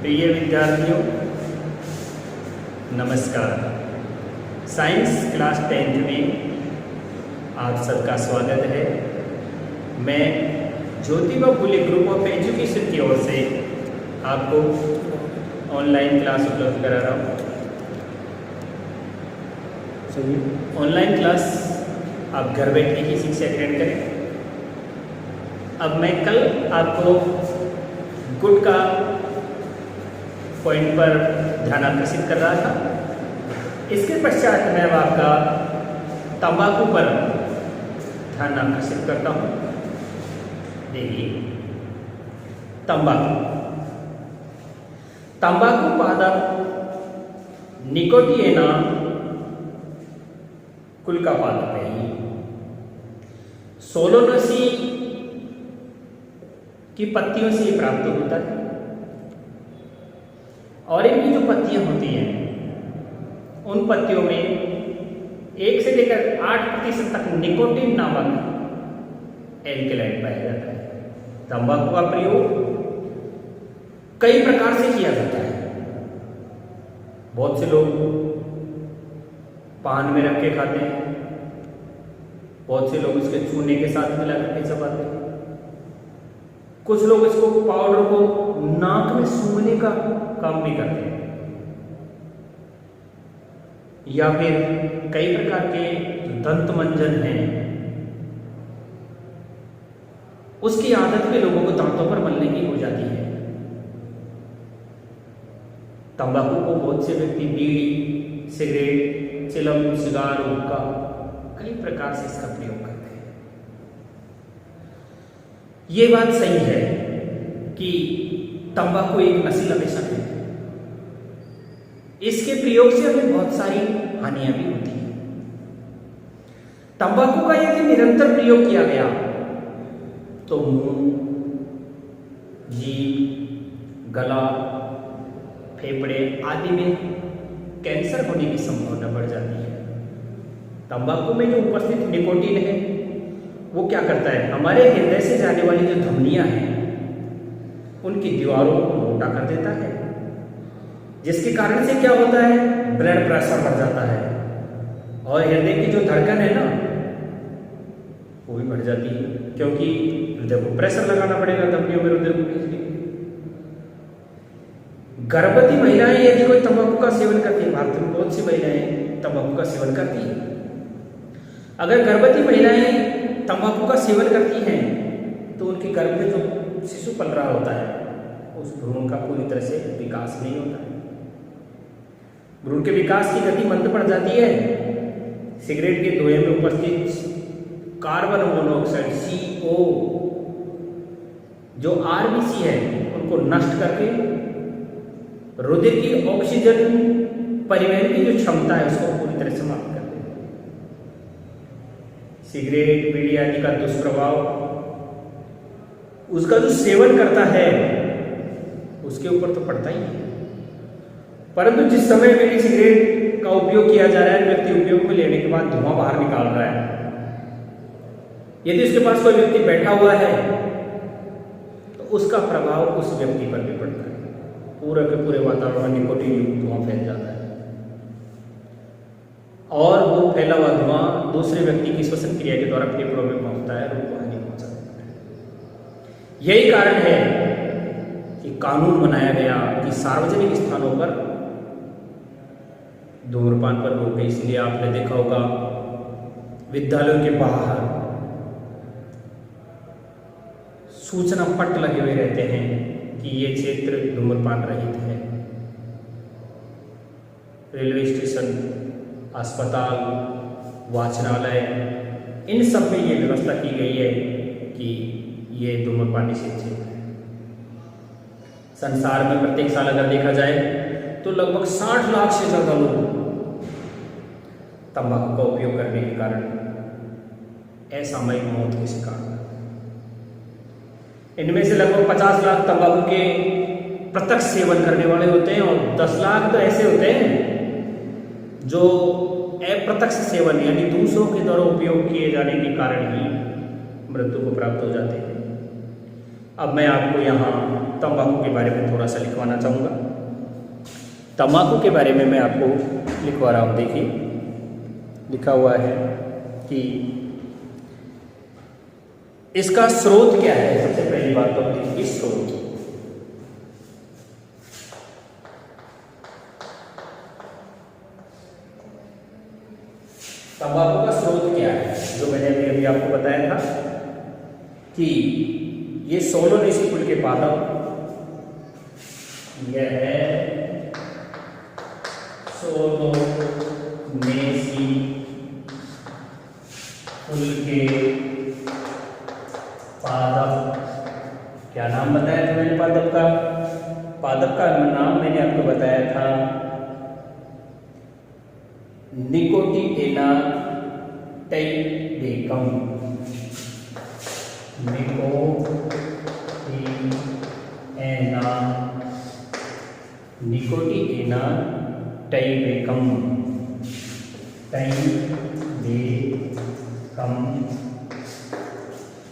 प्रिय विद्यार्थियों, नमस्कार। साइंस क्लास 10th में आप सबका स्वागत है। मैं Jyotiba Phule group of education की ओर से आपको ऑनलाइन क्लास उपलब्ध करा रहा हूँ। ऑनलाइन क्लास आप घर बैठे ही शिक्षा ग्रहण करें। अब मैं कल आपको गुड का पॉइंट पर ध्यान आकर्षित कर रहा था। इसके पश्चात मैं अब आपका तंबाकू पर ध्यान आकर्षित करता हूँ। देखिए, तंबाकू पादप निकोटिएना कुल का पादप है। सोलोनेसी की पत्तियों से ये प्राप्त होता है और इनकी जो पत्तियां होती हैं उन पत्तियों में 1 से लेकर 8% तक निकोटीन नामक एल्केलाइड पाया जाता है। तंबाकू का प्रयोग कई प्रकार से किया जाता है। बहुत से लोग पान में रख के खाते हैं, बहुत से लोग इसके चूने के साथ मिला करके चबाते हैं, कुछ लोग इसको पाउडर को नाक में सूंघने का काम भी करते हैं, या फिर कई प्रकार के दंत मंजन हैं उसकी आदत भी लोगों को दांतों पर मलने की हो जाती है। तंबाकू को बहुत से व्यक्ति बीड़ी, सिगरेट, चिलम, सिगार, हुक्का कई प्रकार से इसका प्रयोग करते हैं। ये बात सही है कि तंबाकू एक नशीला व्यसन है। इसके प्रयोग से हमें बहुत सारी हानियां भी होती हैं। तंबाकू का यदि निरंतर प्रयोग किया गया तो मुंह, जीभ, गला, फेफड़े आदि में कैंसर होने की संभावना बढ़ जाती है। तंबाकू में जो उपस्थित निकोटीन है वो क्या करता है, हमारे हृदय से जाने वाली जो धमनियां हैं उनकी दीवारों को मोटा कर देता है, जिसके कारण से क्या होता है, ब्लड प्रेशर बढ़ जाता है और हृदय की जो धड़कन है ना वो भी बढ़ जाती है, क्योंकि हृदय को प्रेशर लगाना पड़ेगा धमनियों में हृदय को भेजने के लिए। गर्भवती महिलाएं यदि कोई तंबाकू का सेवन करती है, भारत में बहुत सी महिलाएं तंबाकू का सेवन करती है, अगर गर्भवती महिलाएं तंबाकू का सेवन करती हैं तो उनके गर्भ में जो शिशु पल रहा होता है उस भ्रूण का पूरी तरह से विकास नहीं होता है। भ्रूण के विकास की गति मंद पड़ जाती है। सिगरेट के धुएं में उपस्थित कार्बन मोनोऑक्साइड CO जो RBC है उनको नष्ट करके हृदय की ऑक्सीजन परिवहन की जो क्षमता है उसको पूरी तरह से समाप्त कर देती है। सिगरेट, बीड़ी आदि का दुष्प्रभाव उसका जो सेवन करता है उसके ऊपर तो पड़ता ही है, परंतु जिस समय बीड़ी सिगरेट का उपयोग किया जा रहा है, व्यक्ति उपयोग में लेने के बाद धुआं बाहर निकाल रहा है, यदि उसके पास कोई व्यक्ति बैठा हुआ है तो उसका प्रभाव उस व्यक्ति पर भी पड़ता है। पूरे के पूरे वातावरण में निकोटीन युक्त धुआं फैल जाता है और वो फैला हुआ धुआं दूसरे व्यक्ति की श्वसन क्रिया के द्वारा फेफड़ों में पहुंचता है और उनको हानि पहुंचा देता है। यही कारण है कि कानून बनाया गया कि सार्वजनिक स्थानों पर धूम्रपान पर रोक है। इसलिए आपने देखा होगा विद्यालयों के बाहर सूचना पट लगे हुए रहते हैं कि ये क्षेत्र धूम्रपान रहित है। रेलवे स्टेशन, अस्पताल, वाचनालय, इन सब में ये व्यवस्था की गई है कि ये धूम्रपान निषिद्ध क्षेत्र है। संसार में प्रत्येक साल अगर देखा जाए तो लगभग 60 लाख से ज्यादा लोग तंबाकू का उपयोग करने के कारण असामयिक मौत के शिकार हैं। इनमें से लगभग 50 लाख तंबाकू के प्रत्यक्ष सेवन करने वाले होते हैं और 10 लाख तो ऐसे होते हैं जो अप्रत्यक्ष सेवन यानी दूसरों के द्वारा उपयोग किए जाने के कारण ही मृत्यु को प्राप्त हो जाते हैं। अब मैं आपको यहाँ तंबाकू के बारे में थोड़ा सा लिखवाना चाहूँगा। तंबाकू के बारे में मैं आपको लिखवा रहा हूँ। देखिए लिखा हुआ है कि इसका स्रोत क्या है। सबसे पहली बात तो देखिए स्रोत। तंबाकू का स्रोत क्या है, जो मैंने अभी आपको बताया था कि ये सोलोनेसी कुल के पादप, यह है सोलोनेसी कुल के पादप। क्या नाम बताया था मैंने पादप का? पादप का नाम मैंने आपको बताया था निकोटिएना टाइपेकम। निकोटिएना टाइपेकम।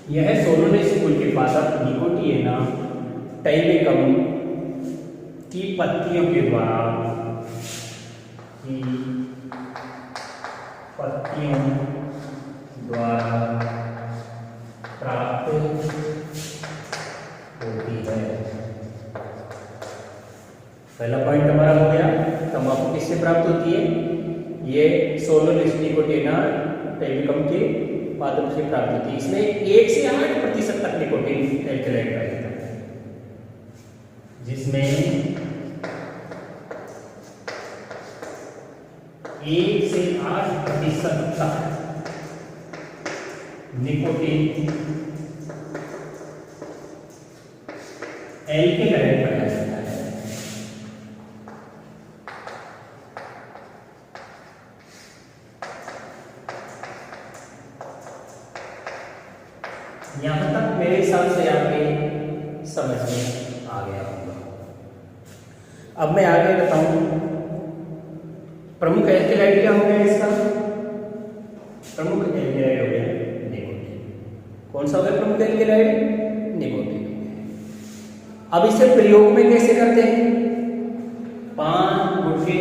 यह सोलोनेसी कुल के पादप निकोटिएना टाइपेकम की पत्तियों के द्वारा प्राप्त होती है। पहला पॉइंट हमारा हो गया, तंबाकू किससे प्राप्त होती है? ये सोलोनेसी निकोटिएना टाइपेकम के पादप से प्राप्त होती है। इसमें 1 से 8% तक निकोटीन एल्कलॉइड पाया जाता है, जिसमें 1 से 8% तक निकोटीन एल्कलॉइड पाया जाता है। यहां तक मेरे हिसाब से आपके समझ में आ गया होगा। अब मैं आगे बताऊं प्रमुख एल्कलॉइड क्या हो गया इसका? प्रमुख एल्कलॉइड हो गया निकोटीन। कौन सा हो गया प्रमुख एल्कलॉइड? निकोटीन। अब इसे प्रयोग में कैसे करते हैं? पान गुटखे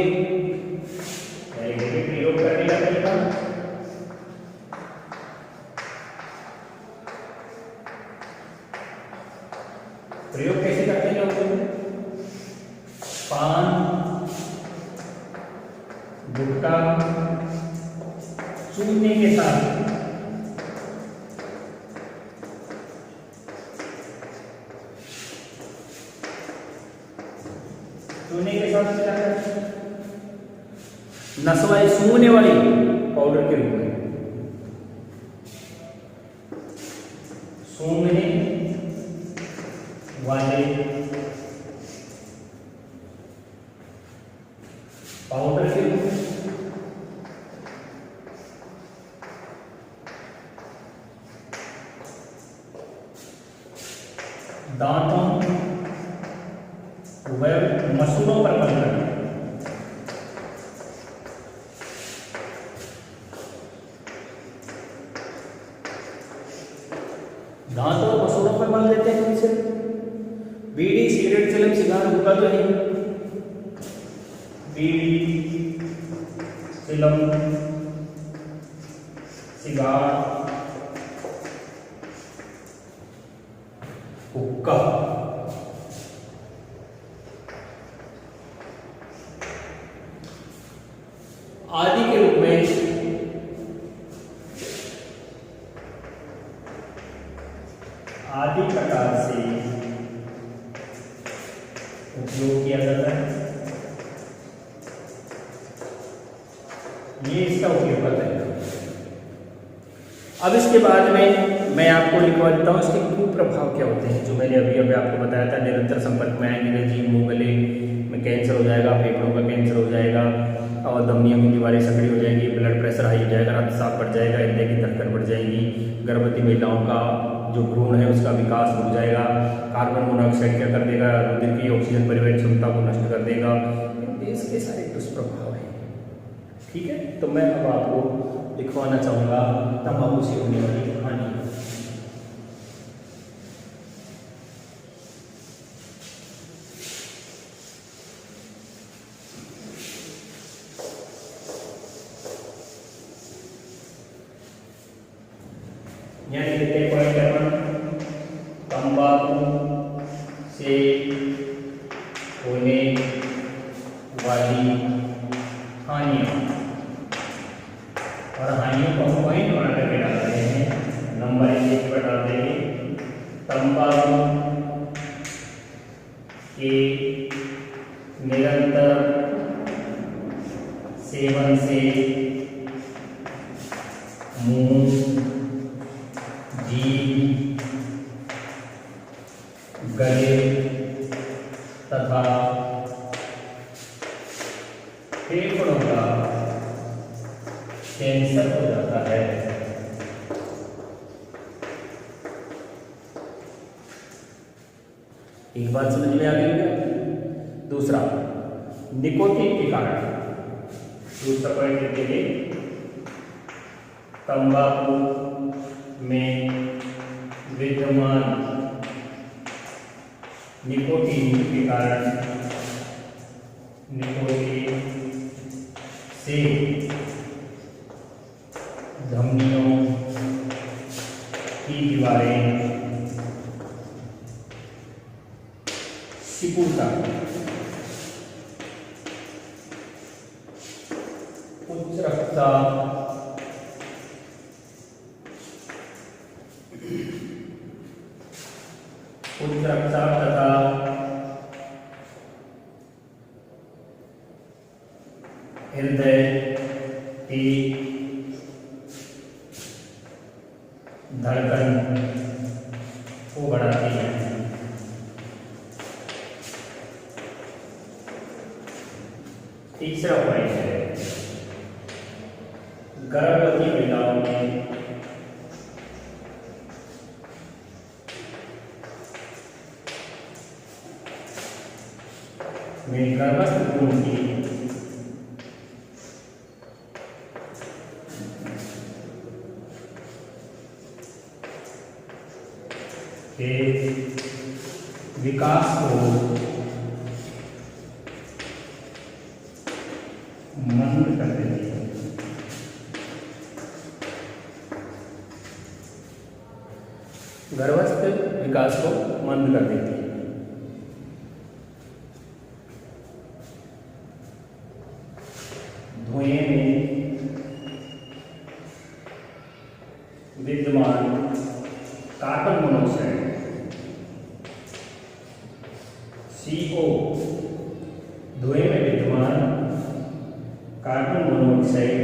प्रयोग करने का तरीका। प्रयोग कैसे करते हैं लोग? पान गुटखा चूने के साथ नसवाई सूंघने वाली पाउडर के रूप में सूंघने वाले पाउडर के रूप में दांतों व मसूड़ों पर मल करना। दांतों और मसूड़ों पर मल देते हैं इसे। बीड़ी सिगरेट चिलम सिगार हुक्का तो नहीं। बीड़ी चिलम सिगार हुक्का आदि के रूप में आदि प्रकार से उपयोग किया जाता है। ये इसका उपयोग करता है। अब इसके बाद में मैं आपको लिखवा देता हूँ इसके कुप्रभाव क्या होते हैं, जो मैंने अभी आपको बताया था। निरंतर संपर्क में आएंगे जीभ मुंह गले में कैंसर हो जाएगा, फेफड़ों का कैंसर हो जाएगा, और धमनियों की दीवारें संकड़ी हो जाएगी, ब्लड प्रेशर हाई हो जाएगा, रक्तचाप बढ़ जाएगा, हृदय की धड़कन बढ़ जाएगी, गर्भवती महिलाओं का जो भ्रूण है उसका विकास रुक जाएगा, कार्बन मोनोऑक्साइड क्या कर देगा, रुधिर की ऑक्सीजन परिवहन क्षमता को नष्ट कर देगा। इसके सारे दुष्प्रभाव हैं। ठीक है, तो मैं अब आपको लिखवाना चाहूँगा तंबाकू से होने वाली हानि। यहाँ लिख देते हैं पॉइंट अपन, तंबाकू से होने वाली हानियाँ, और हानियों को हम पॉइंट बना करके डाल रहे हैं। नंबर 1 पर डाल देंगे तंबाकू के निरंतर सेवन से मुंह, जीभ, गले तथा फेफड़ों का कैंसर हो जाता है। एक बात समझ में आ गई है। दूसरा, निकोटीन के कारण, दूसरा पॉइंट लिखेंगे तंबाकू में विद्यमान निकोटीन के कारण, निकोटीन से धमनियों की दीवारें सिकुड़ता है, उच्च रक्तचाप, तथा हृदय की धड़कन को बढ़ाती है। तीसरा पॉइंट है गर्भवती महिलाओं में गर्भस्थ भ्रूण की विकास को मंद कर देती है। गर्भस्थ विकास को मंद कर देती है। धुएं में विद्यमान कार्बन मोनोऑक्साइड CO, धुएं में विद्यमान कार्बन मोनोऑक्साइड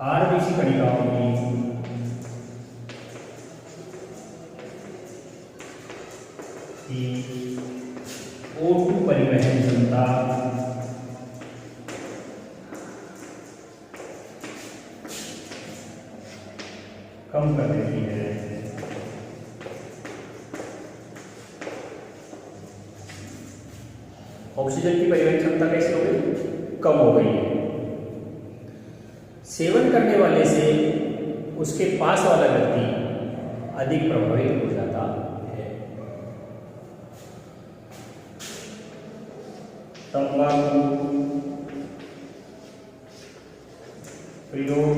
RBC कणिकाओं की O2 परिवहन क्षमता कम कर देती है। ऑक्सीजन की परिवहन क्षमता कैसे हो गई? कम हो गई है। सेवन करने वाले से उसके पास वाला व्यक्ति अधिक प्रभावित हो जाता है। तंबाकू प्रयोग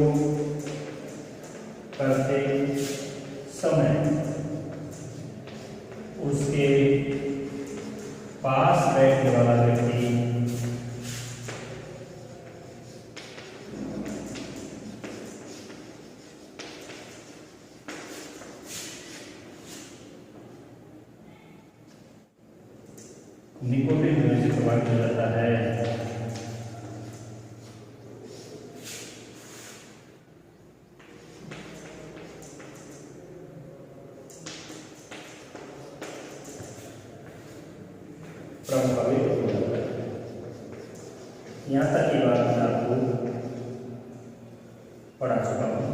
करते समय उसके पास बैठने वाला व्यक्ति निकोटीन से प्रभावित हो जाता है। प्रभावित हो जाता है। यहाँ तक की बात मैं आपको पढ़ा चुका हूँ।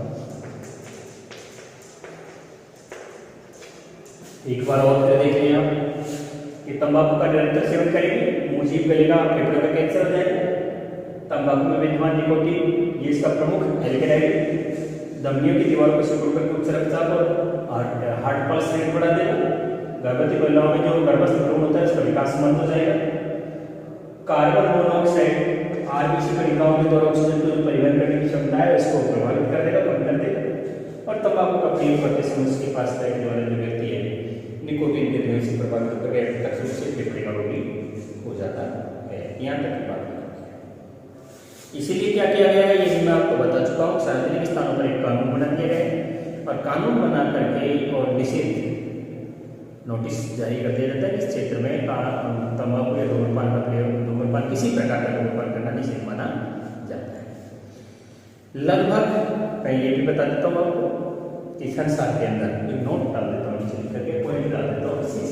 एक बार और देख लें आप कि तंबाकू का निरंतर सेवन करेंगे मुंह जीभ गलेगा, फेफड़े का कैंसर हो जाएगा। तंबाकू में विद्यमान निकोटीन ये इसका प्रमुख एल्केलाइड धमनियों की दीवारों को सिकुड़ करके उच्च रक्तचाप और हार्ट पल्स रेट बढ़ा देगा। गर्भवती महिलाओं में जो गर्भस्थ भ्रूण होता है उसका विकास मंद हो जाएगा। कार्बन मोनोऑक्साइड RBC कणिकाओं के द्वारा ऑक्सीजन को परिवहन करने की क्षमता है इसको प्रभावित कर देगा, कम कर देगा। और तंबाकू का प्रयोग करते समय उसके पास बैठने वाला जो व्यक्ति है निकोटीन के धुएं से प्रभावित होकर तक से फेफड़े का रोगी हो जाता है। यहाँ तक की बात है। इसीलिए क्या किया गया है, ये भी मैं आपको बता चुका हूँ, सार्वजनिक स्थानों पर एक कानून बना दिया गया है और कानून बना करके और निषेध नोटिस जारी कर दिया जाता है कि इस क्षेत्र में तंबाकू या धूम्रपान का प्रयोग, धूम्रपान किसी प्रकार का धूम्रपान करना निषेध माना जाता है। लगभग मैं ये भी बता देता हूँ आपको कि हर साल के अंदर एक नोट डाल देता हूँ, नीचे लिख करके पॉइंट डाल देता हूँ विशेष।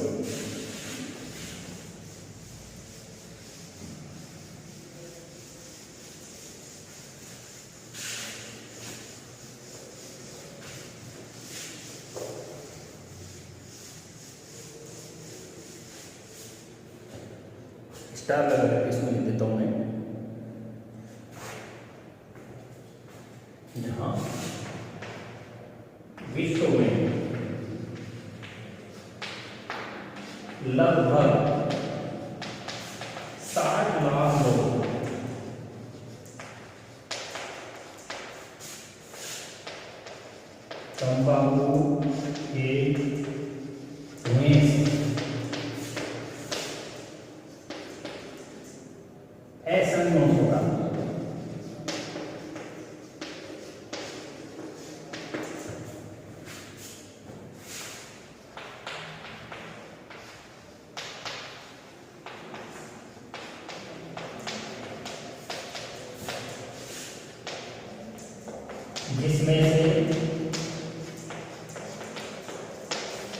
स्टार लगा करके इसमें लिख देता हूँ मैं, जहाँ विश्व में लगभग 60 लाख लोग तंबाकू के धुएं से असंगत होगा। जिसमें से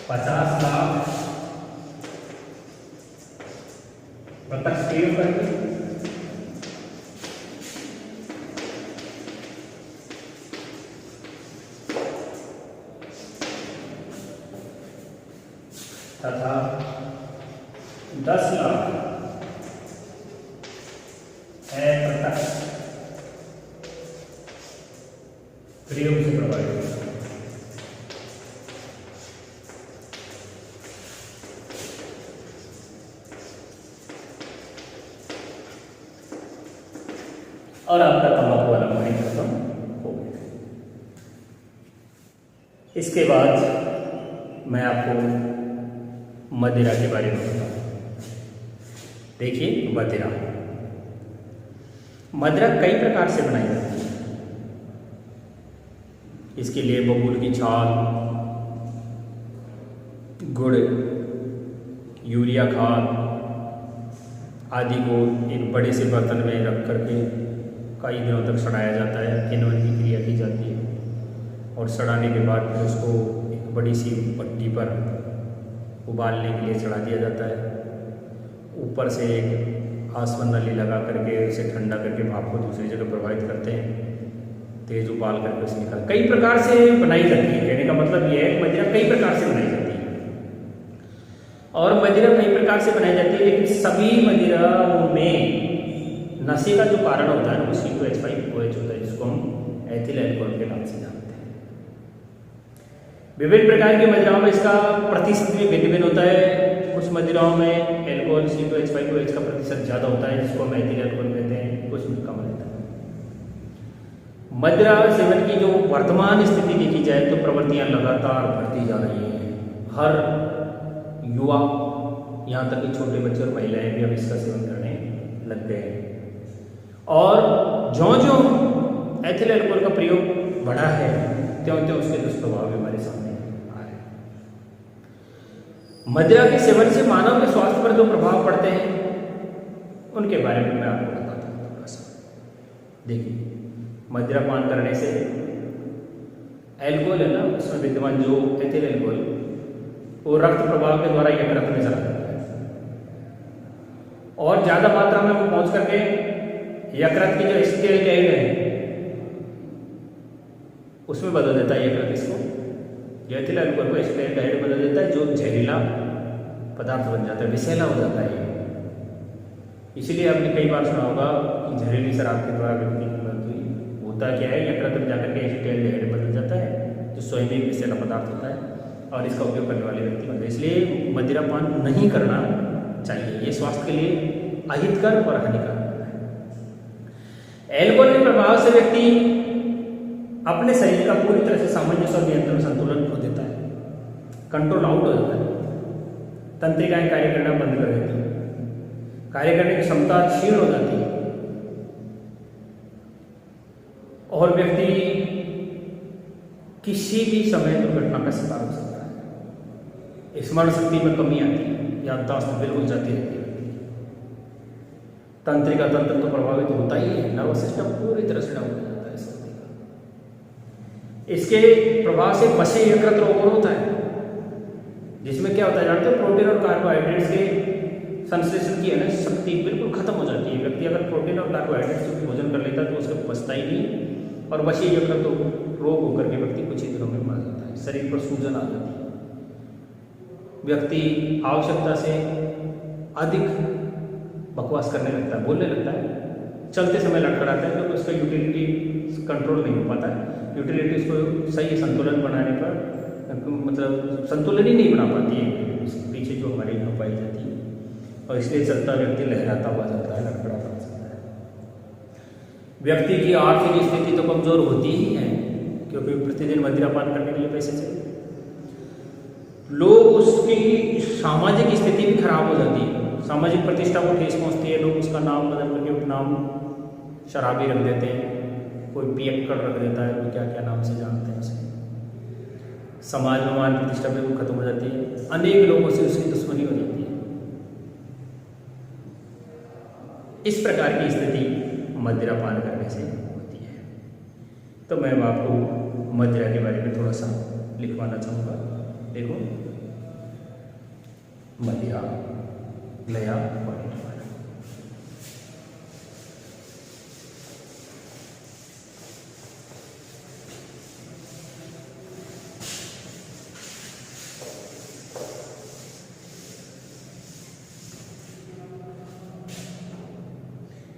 50 लाख प्रत्यक्ष प्रयोग करके, 10 लाख अप्रत्यक्ष प्रयोग से प्रभावित होता है। और आपका तंबाकू वाला पॉइंट खत्म हो गया। इसके बाद मैं आपको मदिरा के बारे में बताऊं। देखिए, मदिरा कई प्रकार से बनाई जाती है। इसके लिए बबूल की छाल, गुड़, यूरिया खाद आदि को एक बड़े से बर्तन में रख करके कई दिनों तक सड़ाया जाता है। किण्वन की क्रिया की जाती है और सड़ाने के बाद फिर उसको एक बड़ी सी भट्टी पर उबालने के लिए चढ़ा दिया जाता है। ऊपर से एक आसमान नली लगा करके उसे ठंडा करके भाप को दूसरी जगह प्रवाहित करते हैं, तेज उबाल करके उसे निकाल। कई प्रकार से बनाई जाती है। कहने का मतलब ये है मदिरा कई प्रकार से बनाई जाती है और मदिरा कई प्रकार से बनाई जाती है, लेकिन सभी मदिराओं में नशे का जो कारण होता है वो C2H5OH होता है, जिसको हम एथिल अल्कोहल के नाम से जानते हैं। विभिन्न प्रकार की मदिराओं में इसका प्रतिशत भी भिन्न भिन्न होता है। कुछ मदिराओं में एल्कोहल C2H5OH का प्रतिशत ज़्यादा होता है, जिसको हम एथिल अल्कोहल कहते हैं, कुछ में कम रहता है। मदिरा सेवन की जो वर्तमान स्थिति देखी जाए तो प्रवृत्तियां लगातार बढ़ती जा रही हैं। हर युवा, यहाँ तक कि छोटे बच्चे और महिलाएं भी अब इसका सेवन करने लग गए हैं और ज्यों-ज्यों एथिल अल्कोहल का प्रयोग बढ़ा है त्यों-त्यों उसके दुष्प्रभाव भी हमारे सामने आ रहे हैं। मदिरा के सेवन से मानव के स्वास्थ्य पर जो प्रभाव पड़ते हैं उनके बारे में मैं आपको बताता हूँ थोड़ा सा। देखिए, मदिरा पान करने से अल्कोहल है ना, उसमें विद्यमान जो एथिल अल्कोहल वो रक्त प्रवाह के द्वारा यकृत में चला जाता है और ज़्यादा मात्रा में वो पहुँच करके यकृत की जो एसिटाइल है उसमें बदल देता है। यकृत इसको एथिल अल्कोहल को एसिटाइल बदल देता है, जो जहरीला पदार्थ बन जाता है, विषैला हो जाता है। इसीलिए आपने कई बार सुना होगा कि जहरीली शराब के द्वारा व्यक्ति की मृत्यु हुई। होता क्या है, यकृत में जाकर के एसिटाइल बदल जाता है, जो स्वयं ही विषैला पदार्थ होता है और इसका उपयोग करने वाले व्यक्ति बनते हैं। इसलिए मदिरा पान नहीं करना चाहिए, ये स्वास्थ्य के लिए अहितकर और हानिकारक है। एल्कोहल के प्रभाव से व्यक्ति अपने शरीर का पूरी तरह से सामंजस्य और नियंत्रण संतुलन खो देता है, कंट्रोल आउट हो जाता है। तंत्रिकाएं कार्य करना बंद कर देती है, कार्य करने की क्षमता क्षीण हो जाती है और व्यक्ति किसी भी समय दुर्घटना का शिकार हो सकता है। स्मरण शक्ति में कमी आती है, याददाश्त बिल्कुल जाती रहती है। तंत्रिका तंत्र तो प्रभावित होता ही है, नर्वस सिस्टम पूरी तरह से डाउन हो जाता है इस व्यक्ति का। इसके प्रभाव से वशी यकृत रोग होता है, जिसमें क्या होता है जानते हो, प्रोटीन और कार्बोहाइड्रेट्स के संश्लेषण की है ना शक्ति बिल्कुल खत्म हो जाती है। व्यक्ति अगर प्रोटीन और कार्बोहाइड्रेट्स को भोजन कर लेता है तो उसको पचता ही नहीं और वशी यकृत रोग होकर के व्यक्ति कुछ ही दिनों में मर जाता है, शरीर पर सूजन आ जाती है। व्यक्ति आवश्यकता से अधिक बकवास करने लगता है, बोलने लगता है, चलते समय लड़खड़ाता है क्योंकि उसका यूटिलिटी कंट्रोल नहीं हो पाता है। यूटिलिटी उसको सही संतुलन बनाने पर मतलब संतुलन ही नहीं बना पाती है, उसके पीछे जो हमारी यहाँ पाई जाती है, और इसलिए चलता व्यक्ति लहराता हुआ जाता है, लड़खड़ाता हुआ जाता है। व्यक्ति की आर्थिक स्थिति तो कमजोर होती ही है क्योंकि प्रतिदिन मदिरा पान करने के लिए पैसे चाहिए। लोग उसकी सामाजिक स्थिति भी खराब हो जाती है, सामाजिक प्रतिष्ठा को ठेस पहुंचती है। लोग उसका नाम बदल करके उपनाम शराबी रख देते हैं, कोई पियक्कड़ रख देता है, कोई क्या क्या नाम से जानते हैं उसे। समाज में मान प्रतिष्ठा बिल्कुल खत्म हो जाती है, अनेक लोगों से उसकी दुश्मनी हो जाती है। इस प्रकार की स्थिति मदिरा पान करने से होती है। तो मैं आपको मदिरा के बारे में थोड़ा सा लिखवाना चाहूँगा। देखो, मदिरा लया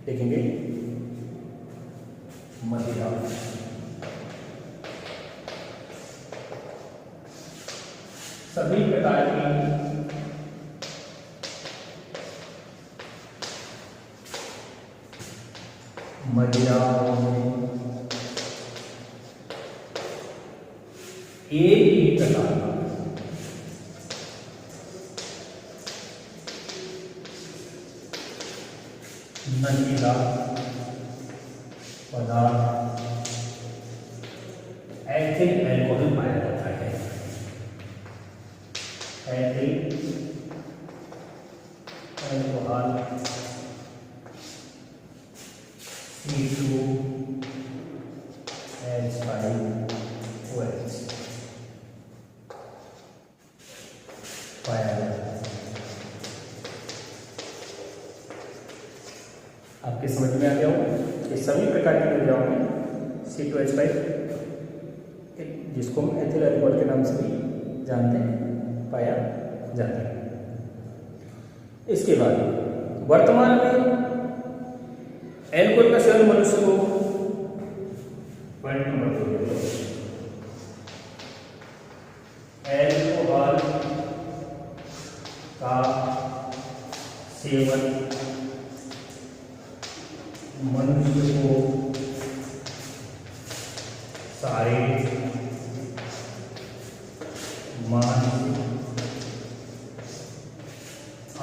देखेंगे। मदिरा सभी प्रकार की मदिरा एक ही प्रकार का नशीला पदार्थ एथिल अल्कोहल पाया जाता है। एथिल अल्कोहल C2H5OH पाया जाता है। आपके समझ में आ गया हो कि सभी प्रकार की मदिराओं में C2H5, जिसको हम एथिल अल्कोहल के नाम से भी जानते हैं, पाया जाता है। इसके बाद वर्तमान में एल्कोहल का सेवन मनुष्य को पॉइंट नंबर 2 एल्कोहल का सेवन मनुष्य को शारीरिक, मानसिक,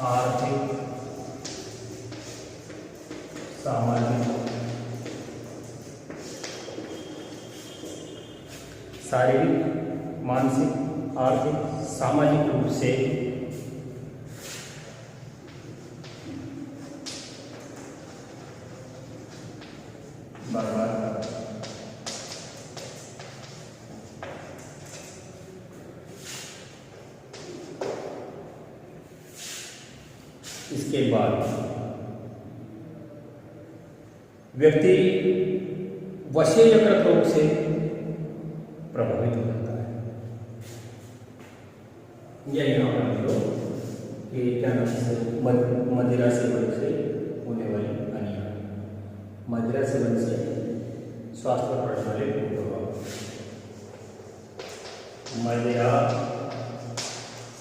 आर्थिक, सामाजिक, शारीरिक, मानसिक, आर्थिक, सामाजिक रूप से बर्बाद कर। इसके बाद व्यक्ति वशीय यकृत रोग से प्रभावित हो जाता है। यह यहाँ पर लो कि क्या नाम से मदिरा सेवन से होने वाली हानियाँ, मदिरा सेवन से स्वास्थ्य पर पड़ने वाले कुप्रभाव। मदिरा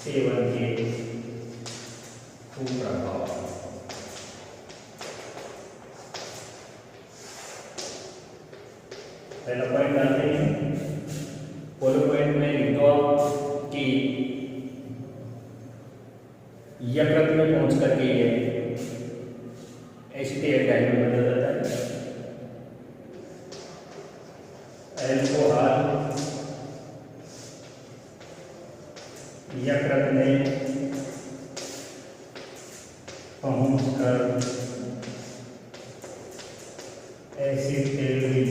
सेवन के कुप्रभाव। पहला पॉइंट डालते हैं। फॉलो पॉइंट में लिख दो आप कि यकृत में पहुंच करके ये एसिटेट डाइड में बदल जाता है। अल्कोहल यकृत में पहुंचकर एसिटेल्डिहाइड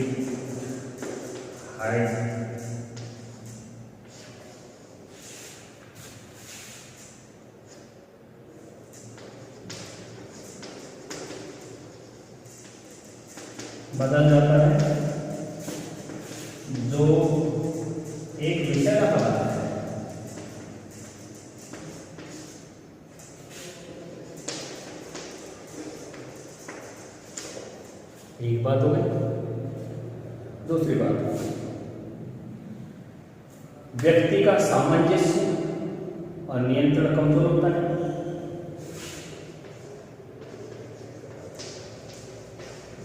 बदल जाता है, जो एक विषय का पदार्थ है। एक बात हो गई। दूसरी बात, व्यक्ति का सामंजस्य और नियंत्रण कमजोर होता है।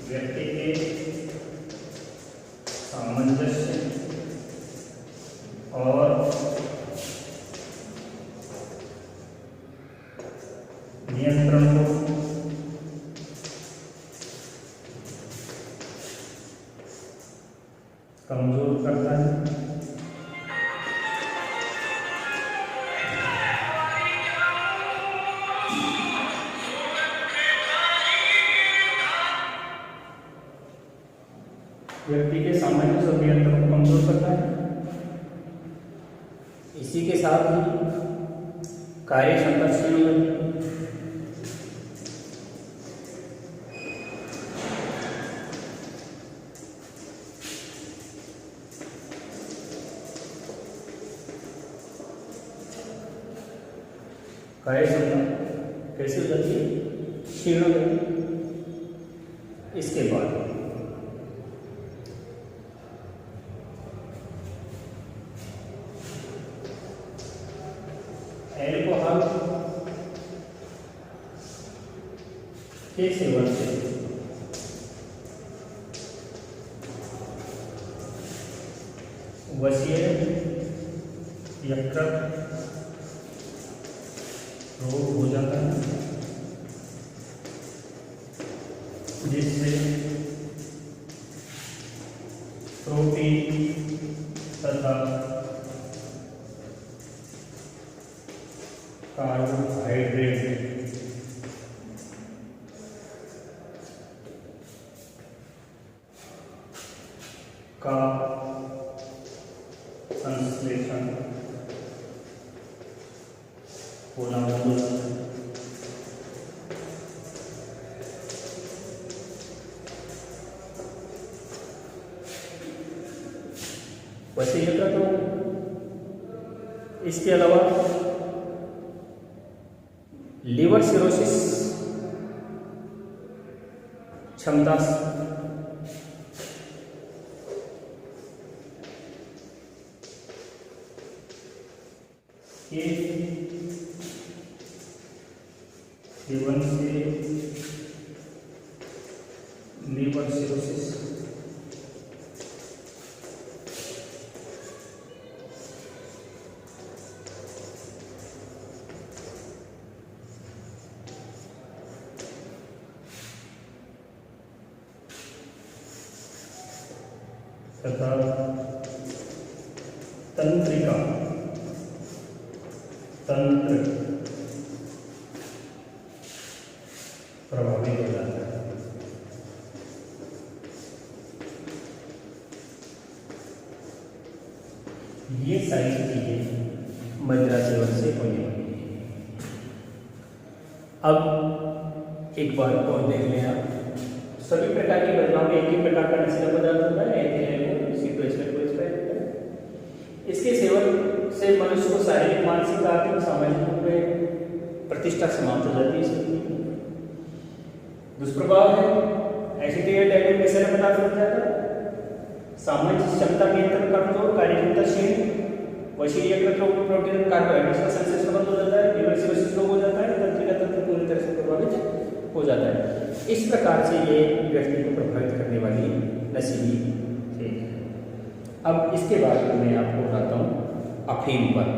व्यक्ति के सामंजस्य और नियंत्रण को कमजोर करता है। व्यक्ति के सामंजस्य और नियंत्रण को कमजोर करता है। इसी के साथ ही कार्य क्षमता क्षीण हो जाती है। कार्य क्षमता कैसे हो जाती है? क्षीण हो जाती है। इसके बाद अल्कोहल के सेवन से वसीय यकृत रोग हो जाता है, जिससे प्रोटीन तथा कार्बोहाइड्रेट का संश्लेषण होना बंद। वैसे यकृत रोग, इसके अलावा लिवर सिरोसिस क्षमता के सेवन से लिवर सिरोसिस तथा तंत्रिका तंत्र प्रभावित हो जाता है। ये सारी चीजें मदिरा सेवन से होने वाली है। अब एक बार और देख लें आप, सभी प्रकार की घटनाओं में एक ही प्रकार का नशीला पदार्थ होता है, इसके सेवन से मनुष्य को शारीरिक, मानसिक, आर्थिक, सामाजिक रूप में प्रतिष्ठा समाप्त हो जाती है। दुष्प्रभाव है एसिटेट डाइड में नशीला पदार्थ बन जाता है, सामाजिक क्षमता नियंत्रण कमजोर, कार्य क्षमता क्षीण, वशीय यकृत रोग, प्रोटीन कार्बोहाइड्रेट्स का संश्लेषण बंद हो जाता है, लिवर सिरोसिस रोग हो जाता है, तंत्रिका तंत्र पूरी तरह से प्रभावित हो जाता है। इस प्रकार से ये व्यक्ति को प्रभावित करने वाली नशीली है। अब इसके बाद मैं आपको बताता हूँ अफीम पर।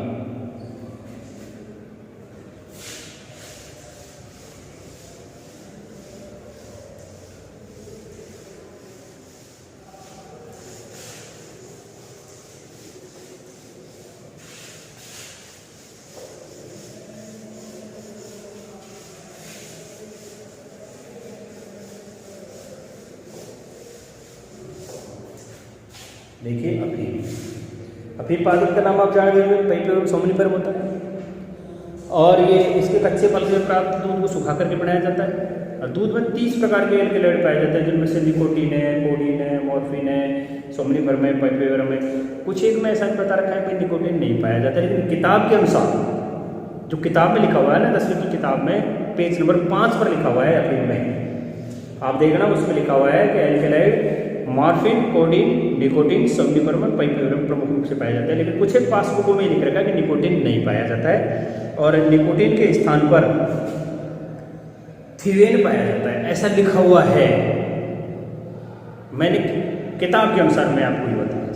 देखिए अफीम पादप का नाम आप जान गए, पाइपियोरम सोमनिफरम होता है और ये इसके कच्चे फल से प्राप्त दूध को सुखा करके बनाया जाता है। और दूध में 30 प्रकार के एल्कलॉइड पाए जाते हैं, जिनमें से निकोटीन है, कोडीन है, मॉर्फिन है, सोमनिफरम है, पाइपियोरम है। कुछ एक में ऐसा बता रखा है कि निकोटीन नहीं पाया जाता, लेकिन किताब के अनुसार जो किताब में लिखा हुआ है ना 10वीं की किताब में पेज नंबर 5 पर लिखा हुआ है अफीम में, आप देखना उसमें लिखा हुआ है कि एल्कलॉइड मॉर्फिन, कोडीन, निकोटीन, सोमनिफरम, पाइपियोरम प्रमुख रूप से पाया जाता है। लेकिन कुछ एक पासबुकों में लिख रखा है कि निकोटीन नहीं पाया जाता है और निकोटीन के स्थान पर थिवेन पाया जाता है, ऐसा लिखा हुआ है। मैंने किताब के अनुसार मैं आपको ये बताया था।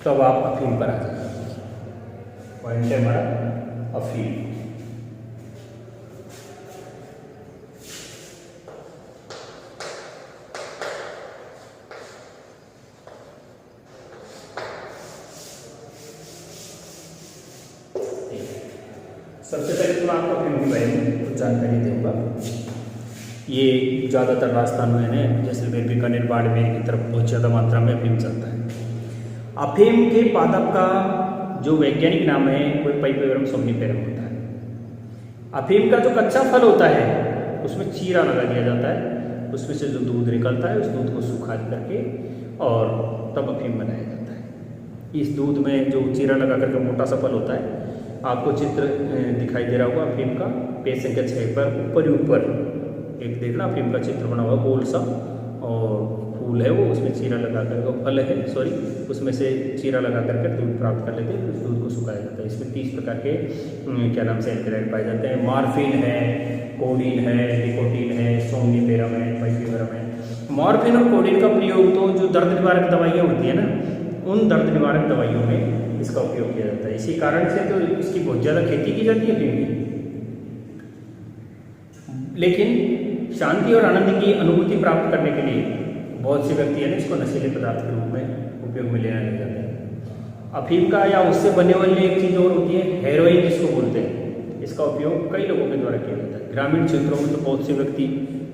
तो अब आप अफीम पर आ जाए, पॉइंट है हमारा अफीम। सबसे पहले तो मैं आपको अफीम के बारे में कुछ जानकारी दूंगा। ये ज़्यादातर राजस्थान में है, जैसलमेर, बीकानेर, बाड़मेर की तरफ बहुत ज़्यादा मात्रा में अफीम चलता है। अफीम के पादप का जो वैज्ञानिक नाम है वो पाइपियोरम सोमनिफेरम होता है। अफीम का जो कच्चा फल होता है उसमें चीरा लगा दिया जाता है, उसमें से जो दूध निकलता है उस दूध को सुखा करके और तब अफीम बनाया जाता है। इस दूध में जो चीरा लगा करके मोटा सा फल होता है, आपको चित्र दिखाई दे रहा होगा अफीम का पेज संख्या 6 पर ऊपर ही ऊपर एक देखना अफीम का चित्र बना हुआ गोल सा और फूल है वो, उसमें चीरा लगा कर फल है सॉरी उसमें से चीरा लगा करके दूध प्राप्त कर लेते हैं, उस दूध को सुखाया जाता है। इसमें 30 प्रकार के क्या नाम से एल्कलॉइड पाए जाते हैं। मॉर्फिन है, कोडीन है, निकोटीन है, सोमनिफेरम है, पाइपियोरम है। मॉर्फिन और कोडीन का प्रयोग तो जो दर्द निवारक दवाइयाँ होती है ना, उन दर्द निवारक दवाइयों में इसका उपयोग किया जाता है। इसी कारण से तो इसकी बहुत ज़्यादा खेती की जाती है अफीम की। लेकिन शांति और आनंद की अनुभूति प्राप्त करने के लिए बहुत से व्यक्ति है ना इसको नशीले पदार्थ के रूप में उपयोग में लेने लग जाते हैं। अफीम का या उससे बने वाली एक चीज़ और होती है हेरोइन, जिसको बोलते हैं। इसका उपयोग कई लोगों के द्वारा किया जाता है। ग्रामीण क्षेत्रों में तो बहुत से व्यक्ति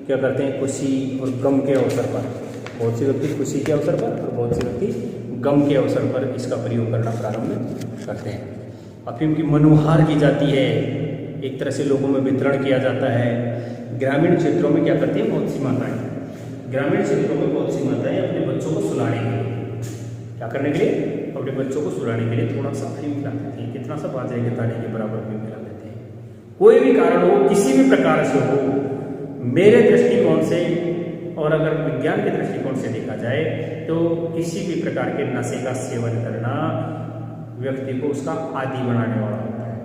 क्या करते हैं, खुशी और गम के अवसर पर, बहुत से व्यक्ति खुशी के अवसर पर और बहुत से व्यक्ति गम के अवसर पर इसका प्रयोग करना प्रारंभ करते हैं। अफीम की मनोहार की जाती है, एक तरह से लोगों में वितरण किया जाता है। ग्रामीण क्षेत्रों में क्या करती हैं बहुत सी माताएं, ग्रामीण क्षेत्रों में बहुत सी माताएं अपने बच्चों को सुलाने के लिए क्या करने के लिए, अपने बच्चों को सुलाने के लिए थोड़ा सा अफीम पिला देती हैं। कितना सा बाजरे के दाने के बराबर अफीम पिला देते हैं। कोई भी कारण हो, किसी भी प्रकार से हो, मेरे दृष्टिकोण से और अगर विज्ञान के दृष्टिकोण से देखा जाए तो किसी भी प्रकार के नशे का सेवन करना व्यक्ति को उसका आदी बनाने वाला होता है।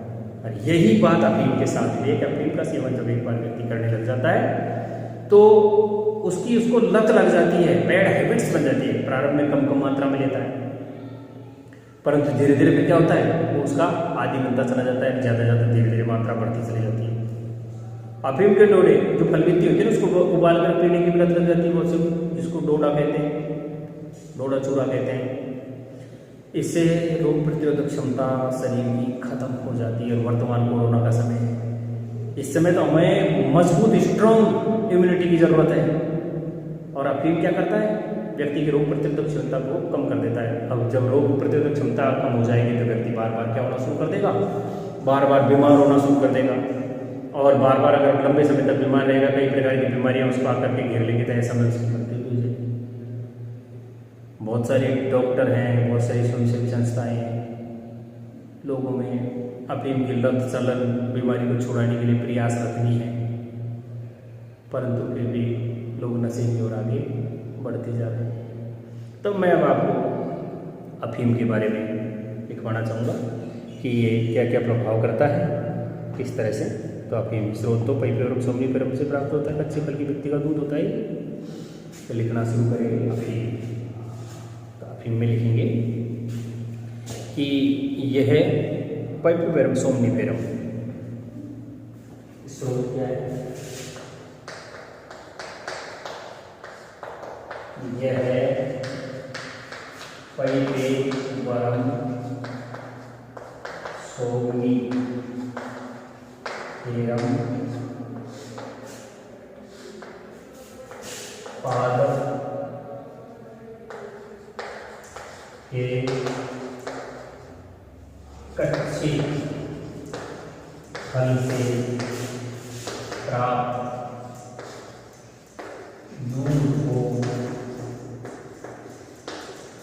और यही बात अफीम के साथ है कि अफीम का सेवन जब एक बार व्यक्ति करने लग जाता है तो उसको लत लग जाती है, बैड हैबिट्स बन जाती है। प्रारंभ में कम मात्रा में लेता है, परंतु धीरे धीरे फिर क्या होता है वो उसका आदी बनता चला जाता है, ज़्यादा धीरे धीरे मात्रा बढ़ती चली जाती है। अफीम के डोडे जो फलवित्ती होती है ना उसको उबाल कर पीने की लत लग जाती है, वो सब जिसको डोडा कहते हैं, डोडा चूरा कहते हैं। इससे रोग प्रतिरोधक क्षमता शरीर की खत्म हो जाती है। वर्तमान कोरोना का समय है, इस समय तो हमें मजबूत स्ट्रॉन्ग इम्यूनिटी की जरूरत है और अफीम क्या करता है व्यक्ति की रोग प्रतिरोधक क्षमता को कम कर देता है। अब जब रोग प्रतिरोधक क्षमता कम हो जाएगी तो व्यक्ति बार बार क्या होना शुरू कर देगा, बार बार बीमार होना शुरू कर देगा और बार बार अगर लंबे समय तक बीमार रहेगा कई प्रकार की बीमारियां उसको आकर के घेर लेंगी तो ऐसा में उसकी मृत्यु हो जाएगी। बहुत सारे डॉक्टर हैं, बहुत सारी स्वयंसेवी संस्थाएं हैं, लोगों में अफीम की लत चलन बीमारी को छुड़ाने के लिए प्रयासरत भी हैं, परंतु फिर भी लोग नशे की ओर आगे बढ़ते जा रहे हैं। तो मैं अब आपको अफीम के बारे में लिखवाना चाहूँगा कि ये क्या क्या प्रभाव करता है, किस तरह से। तो अफीम स्रोत तो पाइपियोरम सोमनिफेरम से प्राप्त होता है, कच्चे फल की व्यक्ति का दूध होता है। तो लिखना शुरू करेंगे अफीम। अफीम में लिखेंगे कि यह है पाइपोवेरम सोमनिफेरम। स्रोत क्या है? यह है पाइपोवेरम सोमनिफेरम पादप के कच्चे फल से प्राप्त दूध को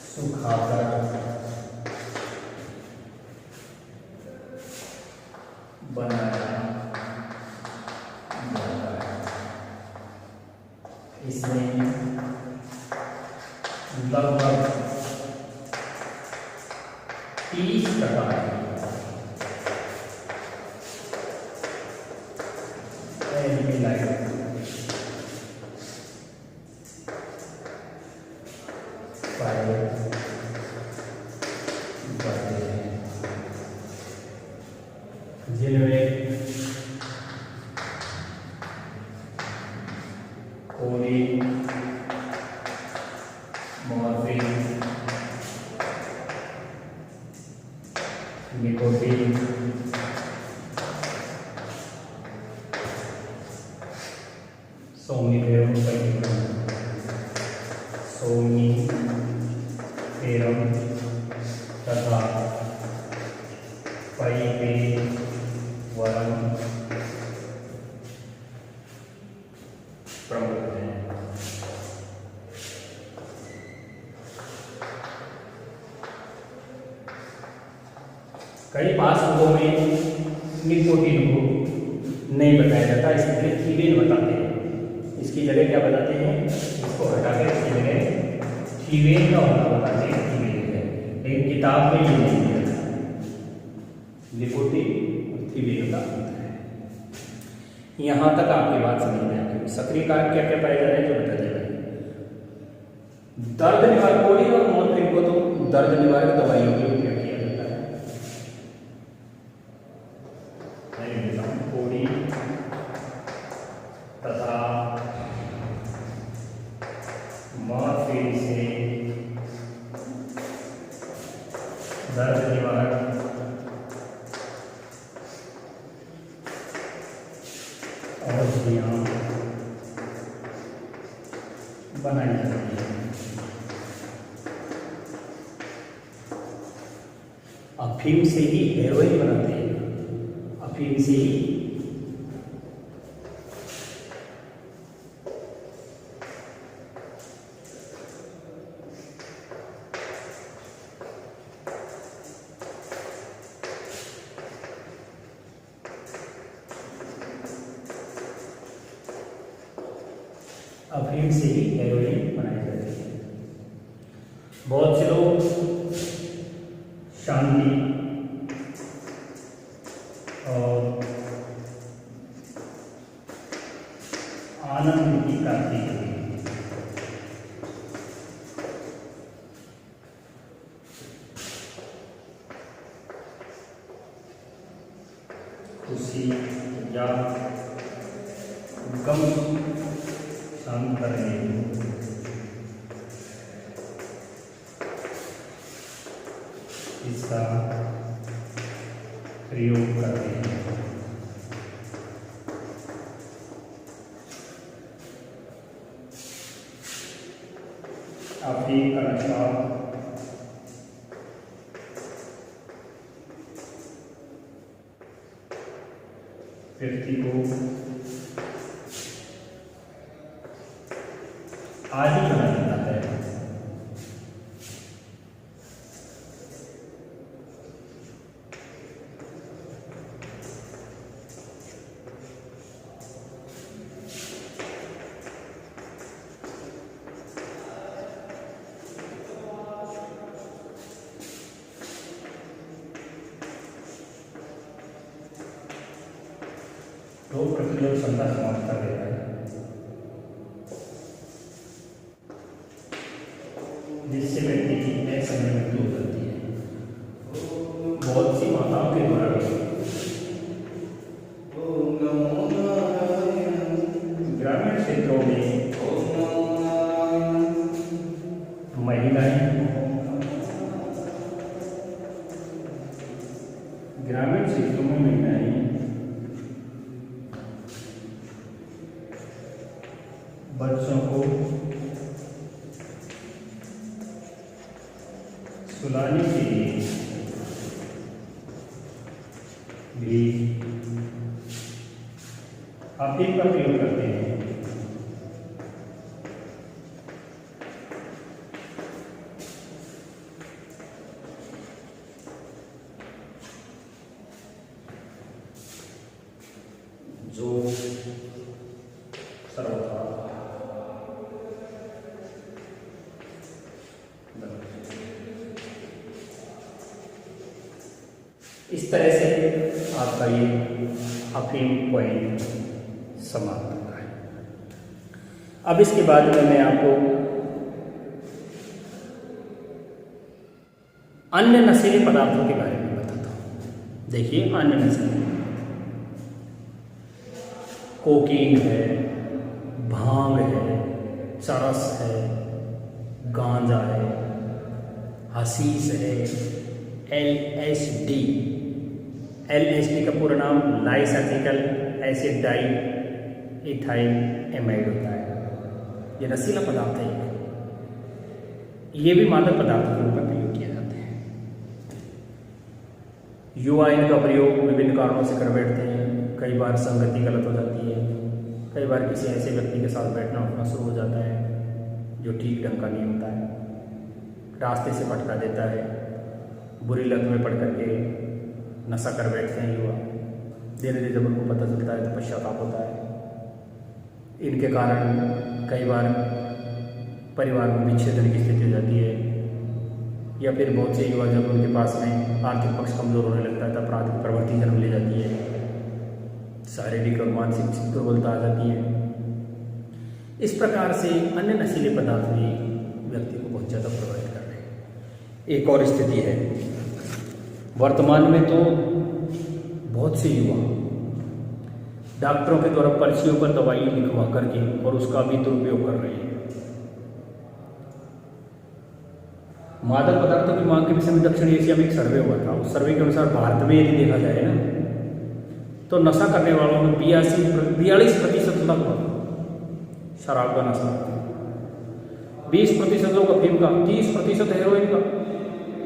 सुखाकर बनाया जाता है। इसमें लगभग 30 प्रकार के पाए जाते हैं, जिनमें कोलिन, मॉर्फिन, निकोटीन, सोमनिफेरम तथा पाइपोवेरम प्रमुख हैं। कई पाठ्यपुस्तकों में निकोटीन को नहीं बताया जाता, इसलिए थीवेन बताते हैं। इसकी जगह क्या बताते हैं? इसको हटाकर इसकी जगह थीवेन का होना बताते हैं, थीवेन है, लेकिन किताब में ये नहीं है। निकोटीन और थीवेन का अंतर है। यहाँ तक आपकी बात समझ में आती है। सक्रिय कारक क्या क्या पाए जा रहे हैं जो बता देगा। दर्द निवारक कोलिन और मॉर्फिन को तो दर्द निवारक दवाइयों में उपयोग किया जाता है। कोलिन तथा मॉर्फिन से दर्द निवारक औषधियां बनाई जाती हैं। अफीम से ही हेरोइन बनाते हैं, अफीम से ही हेरोइन बनाई जाती है। बहुत से लोग शांति और आनंद की प्राप्ति के लिए खुशी या गम शांत करने इसका प्रयोग करते हैं। अफीम का नशा व्यक्ति को आदि बना देता है। रोग प्रतिरोधक क्षमता समाप्त कर देता है, जिससे व्यक्ति की ग्रामीण क्षेत्रों में महिलाएं ग्रामीण क्षेत्रों में महिलाएं बच्चों को सुलाने के लिए भी अफीम का प्रयोग करते हैं। जो सर्वथा इस तरह से आपका ये अफीम पॉइंट समाप्त होता है। अब इसके बाद में मैं आपको अन्य नशीले पदार्थों के बारे में बताता हूँ। देखिए, अन्य नशीले कोकीन है, भांग है, चरस है, गांजा है, हशीश है, LSD। LSD का पूरा नाम लाइसर्जिकल एसिड डाई इथाइल एमाइड होता है। ये नशीला पदार्थ है। ये भी मादक पदार्थ के रूप में प्रयोग किए जाते हैं। युवा इनका प्रयोग विभिन्न कारणों से कर बैठते हैं। कई बार संगति गलत हो जाती है, कई बार किसी ऐसे व्यक्ति के साथ बैठना उठना शुरू हो जाता है जो ठीक ढंग का नहीं होता है, रास्ते से भटका देता है, बुरी लत में पड़ करके नशा कर बैठते हैं युवा। धीरे धीरे जब उनको पता चलता है तो पश्चाताप होता है। इनके कारण कई बार परिवार में विच्छेदन की स्थिति हो जाती है, या फिर बहुत से युवा जब उनके पास में आर्थिक पक्ष कमजोर होने लगता है तो अपराध की प्रवृत्ति जन्म ले जाती है, शारीरिक और मानसिक दुर्बलता आ जाती है। इस प्रकार से अन्य नशीले पदार्थ भी व्यक्ति को बहुत ज़्यादा प्रभावित कर रहे हैं। एक और स्थिति है, वर्तमान में तो बहुत से युवा डॉक्टरों के द्वारा पर्चियों पर दवाई लिखवा करके और उसका भी दुरुपयोग कर रहे हैं। मादक पदार्थों की मांग के विषय में दक्षिण एशिया में एक सर्वे हुआ था। उस सर्वे के अनुसार भारत में यदि देखा जाए ना, तो नशा करने वालों में 42% लगभग शराब का नशा, 20% लोग अफीम का, 30% हेरोइन का,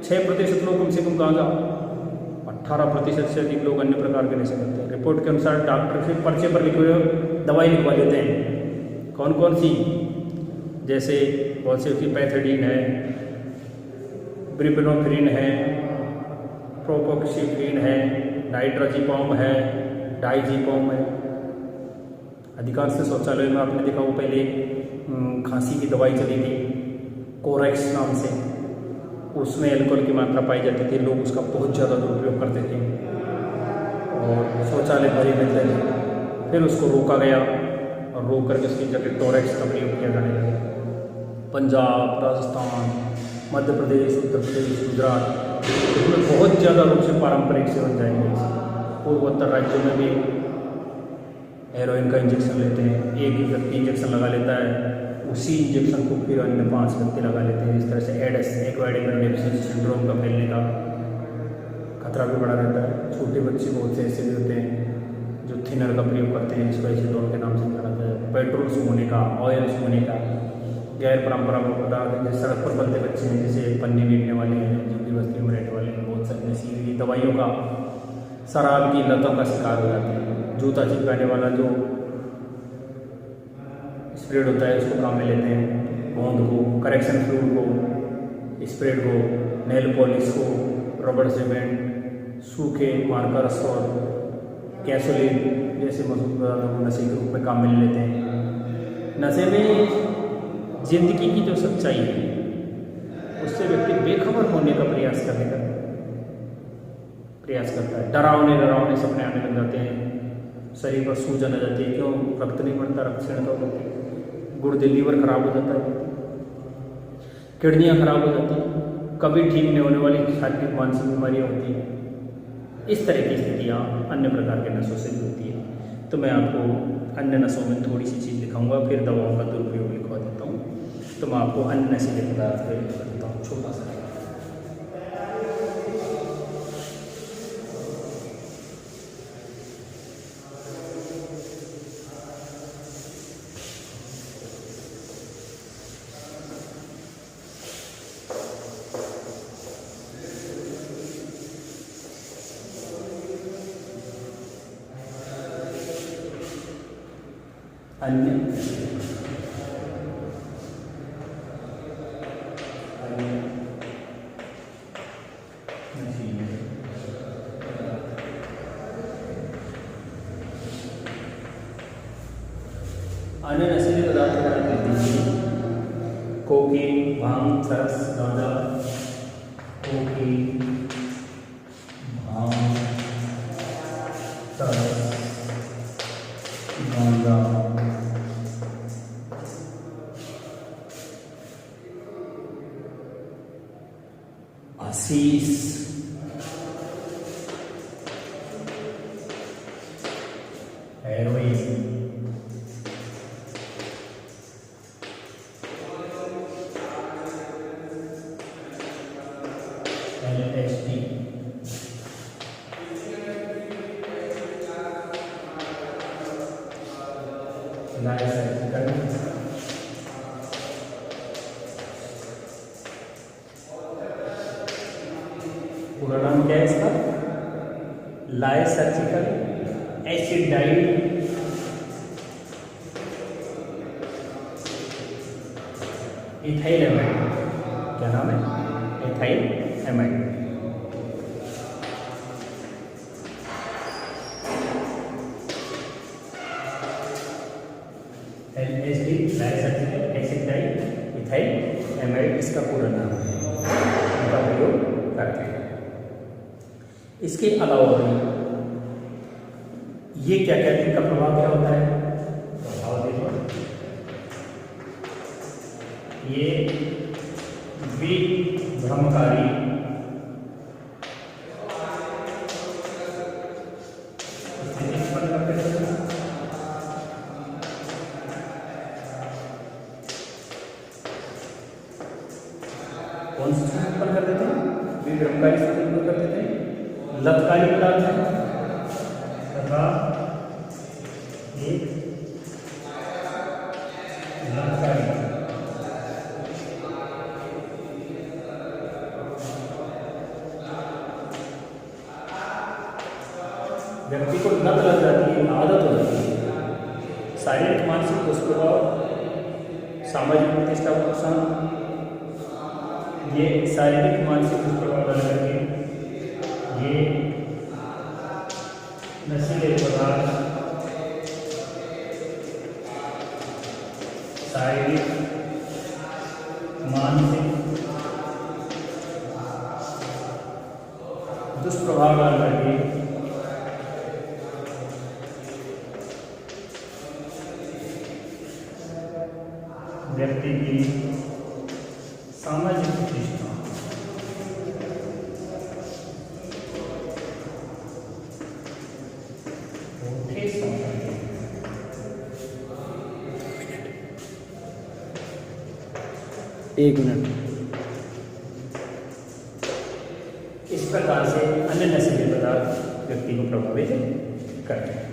6% लोग कम से कम गांजा, 18% से अधिक लोग अन्य प्रकार के नशे करते हैं। रिपोर्ट के अनुसार डॉक्टर से पर्चे पर लिखे हुए दवाई लिखवा देते हैं। कौन कौन सी? जैसे बहुत सी उसकी पैथेडीन है, ब्रिपेनोफ्रिन है, प्रोपोक्सिफेन है, नाइट्रोजिपम है, डाइजिपम है। अधिकांश शौचालय में आपने देखा वो पहले खांसी की दवाई चली थी कोरेक्स नाम से, उसमें अल्कोहल की मात्रा पाई जाती थी, लोग उसका बहुत ज़्यादा दुरुपयोग करते थे और शौचालय भरे मिलते थे। फिर उसको रोका गया और रोक करके उसकी जगह टोरेक्स का प्रयोग किया जाने लगा। पंजाब, राजस्थान, मध्य प्रदेश, उत्तर प्रदेश, गुजरात, इसमें बहुत ज़्यादा रूप से पारंपरिक सेवन जाएंगे। पूर्वोत्तर राज्यों में भी हेरोइन का इंजेक्शन लेते हैं। एक ही व्यक्ति इंजेक्शन लगा लेता है, उसी इंजेक्शन को फिर अन्य 5 व्यक्ति लगा लेते हैं। इस तरह से एड्स, एक्वायर्ड इम्यूनोडेफिशिएंसी सिंड्रोम का फैलने का खतरा भी बढ़ा रहता है। छोटे बच्चे बहुत से ऐसे भी होते हैं जो थिनर का प्रयोग करते हैं, इसको एसीटोन के नाम से जाना जाता है। पेट्रोल सूंघने का, ऑयल सूंघने का, गैर परंपरागत पदार्थ जैसे सड़क पर पलते बच्चे हैं, जैसे पन्नी बीनने वाले हैं, झुग्गी बस्तियों में रहने वाले हैं, बहुत सारी नशीली दवाइयों का, शराब की लतों का शिकार हो जाते हैं। जूता चिपकाने वाला जो स्प्रेड होता है उसको काम में लेते हैं, गोंद को, करेक्शन फ्लूइड को, स्प्रेड को, नेल पॉलिश को, रबड़ सीमेंट, सूखे मार्कर्स और गैसोलीन जैसे मौजूद पदार्थों को नशे के रूप में काम में लेते हैं। नशे में जिंदगी की जो सच्चाई है उससे व्यक्ति बेखबर होने का प्रयास करता है। डरावने सपने आने लग जाते हैं, शरीर पर सूजन आ जाती है, क्यों? रक्त नहीं बढ़ता, रक्तक्षीणता हो जाती है, गुर्दे लीवर खराब हो जाता है, किडनियाँ खराब हो जाती हैं, कभी ठीक नहीं होने वाली शारीरिक मानसिक बीमारियाँ होती हैं। इस तरह की स्थितियाँ अन्य प्रकार के नशों से भी होती है। तो मैं आपको अन्य नसों में थोड़ी सी चीज़ दिखाऊंगा, फिर दवाओं का दुरुपयोग लिखवा देता हूँ। तो मैं आपको अन्य नशीले पदार्थ पे लिखवा देता हूँ छोटा सा। अन्य नशीले पदार्थ दे दीजिए। कोकीन, भांग, चरस, गांजा। कोकीन, भांग, चरस, गांजा, आशीष, हेरोइन, LSD, लाइसर्जिकल, पूरा नाम क्या है इसका? Lysergic acid di ethyl amide. क्या नाम है? Ethyl amide. LSD lysergic acid di ethyl amide इसका पूरा नाम है, इनका प्रयोग करते हैं। इसके अलावा भी ये क्या कहते हैं, इनका प्रभाव क्या होता है? प्रभाव देखो, ये विभ्रमकारी स्थिति उत्पन्न करते हैं। कौन सी स्थिति उत्पन्न कर देते हैं? विभ्रमकारी स्थिति उत्पन्न कर देते हैं। लतकारी पदार्थ है तथा एक लतकारी व्यक्ति को लत लग जाती है, आदत हो जाती है। शारीरिक मानसिक दुष्प्रभाव, सामाजिक प्रतिष्ठा को नुकसान, ये शारीरिक मानसिक दुष्प्रभाव लग करके ये नशीले पदार्थ शारीरिक मानसिक दुष्प्रभाव डाल करके व्यक्ति की सामाजिक प्रतिष्ठा एक मिनट। इस प्रकार से अन्य नशीले पदार्थ व्यक्ति को प्रभावित करते हैं।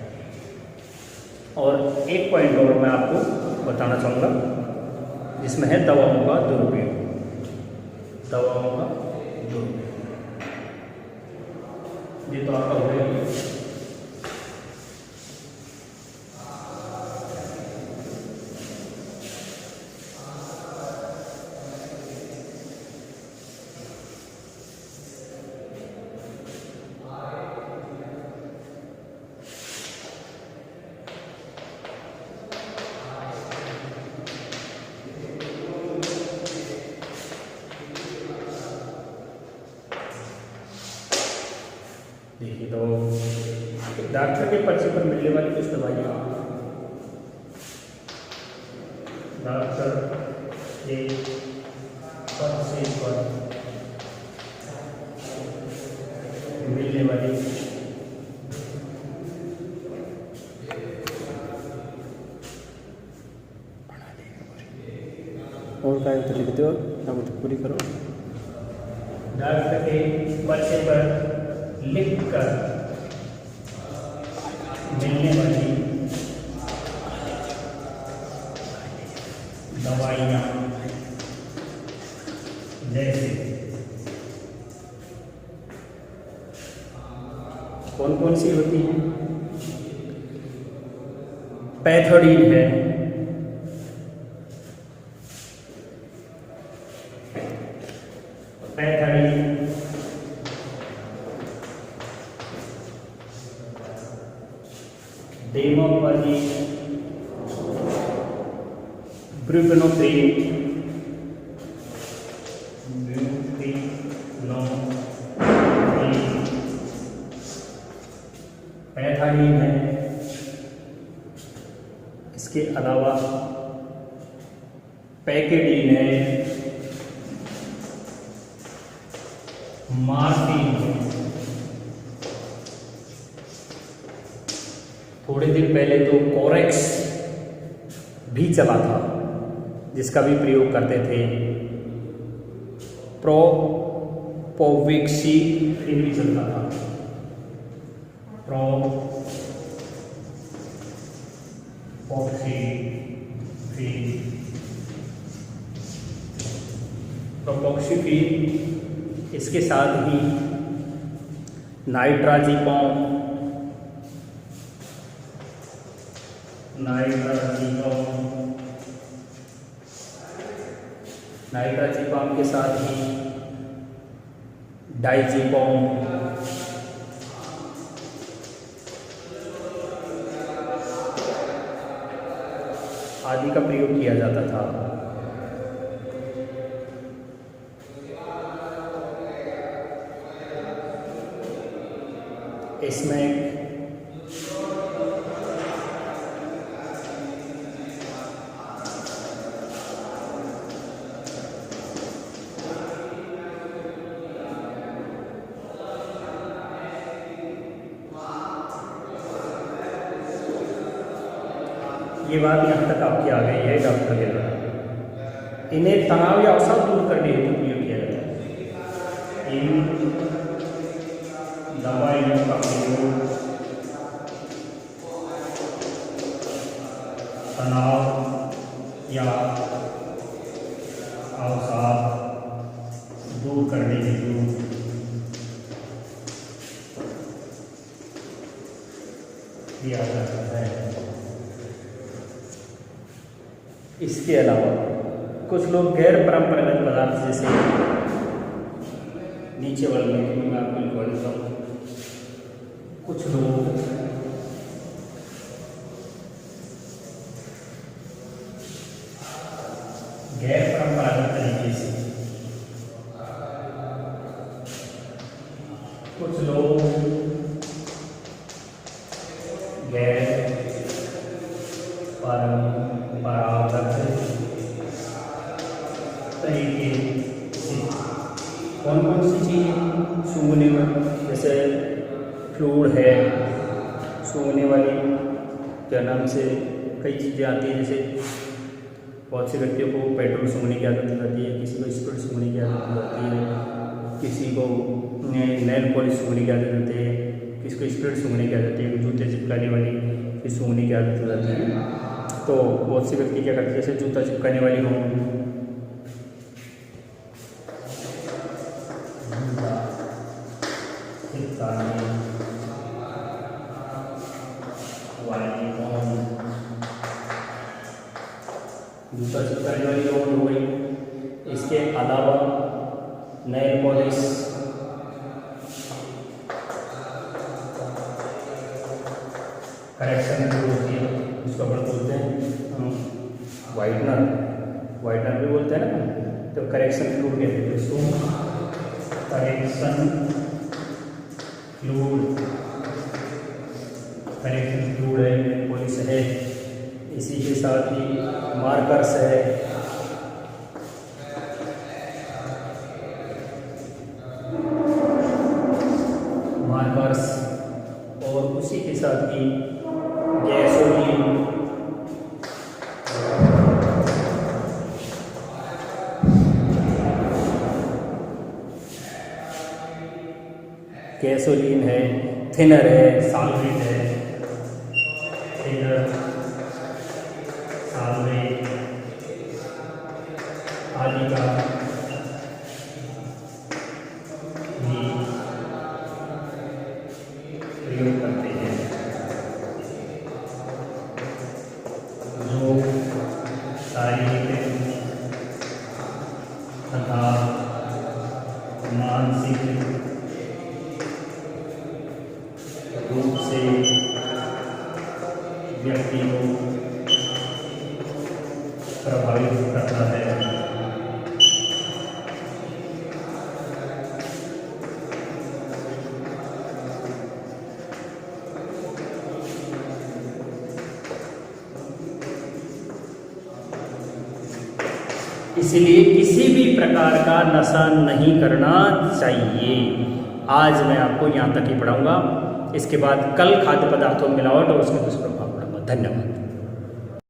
और एक पॉइंट और मैं आपको बताना चाहूँगा, जिसमें है दवाओं का दुरुपयोग। दवाओं का दुरुपयोग ये तो आपका हो गया। देखिए तो डॉक्टर के पर्चे पर मिलने वाली कुछ दवाइयाँ, डॉक्टर के पर्चे पर मिलने वाली और काय होतं लिख दो क्या बोलते पूरी करो। डॉक्टर के पर्चे पर लिख कर मिलने वाली दवाइयाँ जैसे कौन कौन सी होती हैं? पैथोडीन है, पैथोडीन, डेमोपैथी, ब्रुफेनोफ्रिन, पैथोडीन है। इसके अलावा पैकेडीन है, मार्फिन है। थोड़े दिन पहले तो कोरेक्स भी चला था, जिसका भी प्रयोग करते थे। प्रोपोविक्सिफिन भी चलता था। प्रोपोक्सिफिन, इसके साथ ही नाइट्राजिपम, नाइट्राजिपम के साथ ही डाइजिपम, आदि का प्रयोग किया जाता था। इसमें ये बात यहाँ तक आपकी आ गई है डॉक्टर के द्वारा। इन्हें तनाव या अवसाद दूर करने हेतु प्रयोग किया जाता है। इन दवाइयों का प्रयोग तनाव या अवसाद दूर करने हेतु किया जाता है। इसके अलावा कुछ लोग गैर परंपरागत पदार्थ जैसे नीचे वाले में मैं आपको लिखवा देता हूँ। कुछ लोग गैर परंपरागत तरीके से, कुछ लोग गैर परंपरागत तरीके से कौन कौन सी चीज़ सूंघने में, जैसे फ्लूइड है, सूंघने वाली क्या नाम से कई चीज़ें आती हैं। जैसे बहुत से व्यक्तियों को पेट्रोल सूंघने की आदत रहती है, किसी को स्प्रिट सूंघने की आदत रहती है, किसी को नेल पॉलिश सूंघने की आदत रहती है, किसी को स्प्रिट सूंघने की आदत है, जूते चिपकाने वाली सूंघने की आदत रहती है। तो बहुत से व्यक्ति क्या करते हैं, जैसे जूता चिपकाने वाली हो, जूता चिपकाने वाली हो गई। इसके अलावा नेल पॉलिश, करेक्शन भी होती है, उसको अपन बोलते हैं वाइटनर, वाइटनर भी बोलते हैं ना, तो करेक्शन फ्लूइड कहते हैं उसको, करेक्शन फ्लूइड, करेक्शन फ्लूइड है, पॉलिश है। इसी के साथ ही मार्कर्स है, मार्कर्स, और उसी के साथ ही गैसोलीन, गैसोलीन है, थिनर है, सॉल्वेंट है, थिनर, सॉल्वेंट आदि का भी प्रयोग करते हैं, जो शारीरिक तथा मानसिक रूप से व्यक्ति को प्रभावित करता है। इसलिए किसी भी प्रकार का नशा नहीं करना चाहिए। आज मैं आपको यहाँ तक ही पढ़ाऊँगा। इसके बाद कल खाद्य पदार्थों में मिलावट और उसके दुष्प्रभाव पढ़ाऊँगा। धन्यवाद।